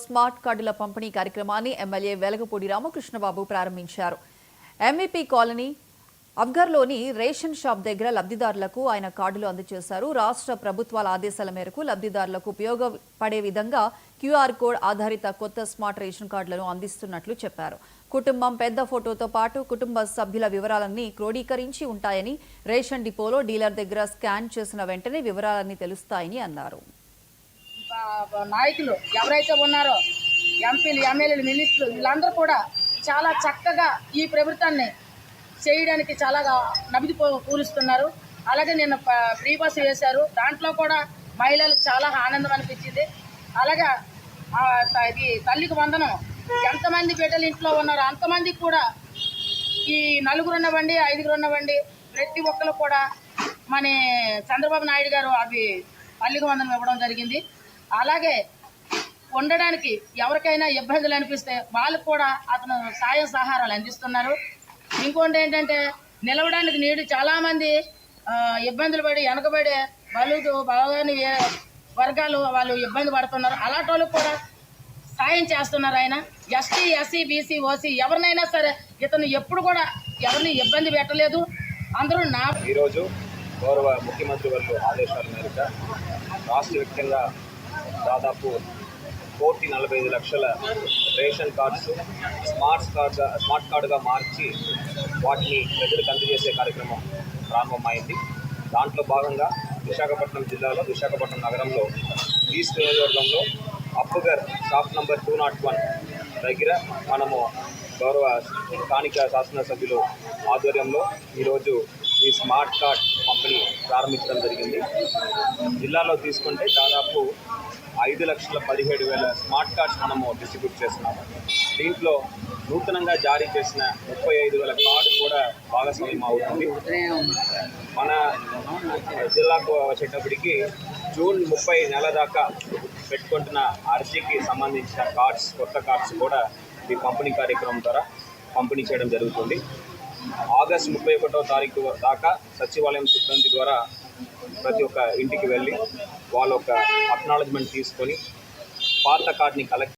Smart కార్డుల పంపిణీ కార్యక్రమాన్ని ఎమ్మెల్యే వెలగపూడి రామకృష్ణబాబు ప్రారంభించారు. ఎంవీపీ కాలనీ అబ్గర్లోని రేషన్ షాప్ దగ్గర లబ్ధిదారులకు ఆయన కార్డులు అందజేశారు. రాష్ట్ర ప్రభుత్వాల ఆదేశాల మేరకు లబ్ధిదారులకు ఉపయోగపడే విధంగా క్యూఆర్ కోడ్ ఆధారిత కొత్త స్మార్ట్ రేషన్ కార్డులను అందిస్తున్నట్లు చెప్పారు. కుటుంబం పెద్ద ఫోటోతో పాటు కుటుంబ సభ్యుల వివరాలన్నీ క్రోడీకరించి ఉంటాయని, రేషన్ డిపోలో డీలర్ దగ్గర స్కాన్ చేసిన వెంటనే వివరాలన్నీ తెలుస్తాయని అన్నారు. నాయకులు ఎవరైతే ఉన్నారో ఎంపీలు, ఎమ్మెల్యేలు, మినిస్టర్లు వీళ్ళందరూ కూడా చాలా చక్కగా ఈ ప్రభుత్వాన్ని చేయడానికి చాలా నబిది పూరుస్తున్నారు. అలాగే నిన్న ఫ్రీ బస్సు వేశారు. దాంట్లో కూడా మహిళలకు చాలా ఆనందం అనిపించింది. అలాగే ఇది తల్లికి వందనం, ఎంతమంది బిడ్డలు ఇంట్లో ఉన్నారో అంతమందికి కూడా ఈ 4 ఉన్నవ్వండి, 5 ఉన్నవ్వండి, ప్రతి ఒక్కరు కూడా మన చంద్రబాబు నాయుడు గారు అవి తల్లికి వందనం ఇవ్వడం జరిగింది. అలాగే ఉండడానికి ఎవరికైనా ఇబ్బందులు అనిపిస్తే వాళ్ళకు కూడా అతను సాయం సహారాలు అందిస్తున్నారు. ఇంకోటి ఏంటంటే నిలవడానికి నీడు చాలామంది ఇబ్బందులు పడి వెనకబడి బలుగు బలగాని వర్గాలు వాళ్ళు ఇబ్బంది పడుతున్నారు. అలాంటి వాళ్ళకు కూడా సాయం చేస్తున్నారు ఆయన. ఎస్టీ, ఎస్సీ, బీసీ, ఓసీ ఎవరినైనా సరే ఇతను ఎప్పుడు కూడా ఎవరిని ఇబ్బంది పెట్టలేదు. అందరూ ఈరోజు గౌరవ ముఖ్యమంత్రి వర్గ ఆదేశాల మేరకు రాష్ట్ర వ్యాప్తంగా దాదాపు 1,45 లక్షల రేషన్ కార్డ్స్ స్మార్ట్ కార్డుగా మార్చి వాటిని ప్రజలకు అందజేసే కార్యక్రమం ప్రారంభమైంది. దాంట్లో భాగంగా విశాఖపట్నం జిల్లాలో, విశాఖపట్నం నగరంలో ఈస్ట్ నియోజకవర్గంలో అప్పుగర్ షాప్ నంబర్ 201 దగ్గర మనము గౌరవ స్థానిక శాసనసభ్యులు ఆధ్వర్యంలో ఈరోజు ఈ స్మార్ట్ కార్డ్ పంపిణీ ప్రారంభించడం జరిగింది. జిల్లాలో తీసుకుంటే దాదాపు 5,17,000 స్మార్ట్ కార్డ్స్ మనము డిస్ట్రిబ్యూట్ చేస్తున్నాము. దీంట్లో నూతనంగా జారీ చేసిన 35,000 కార్డు కూడా భాగస్వామ్యం అవుతుంది. మన జిల్లాకు వచ్చేటప్పటికి జూన్ 30 నెల దాకా పెట్టుకుంటున్న అర్జీకి సంబంధించిన కార్డ్స్, కొత్త కార్డ్స్ కూడా ఈ పంపిణీ కార్యక్రమం ద్వారా పంపిణీ చేయడం జరుగుతుంది. ఆగస్టు 31వ తారీఖు దాకా సచివాలయం సిబ్బంది ద్వారా ప్రతి ఒక్క ఇంటికి వెళ్ళి వాళ్ళ ఒక అక్నాలజ్మెంట్ తీసుకొని పాత కార్డ్ని కలెక్ట్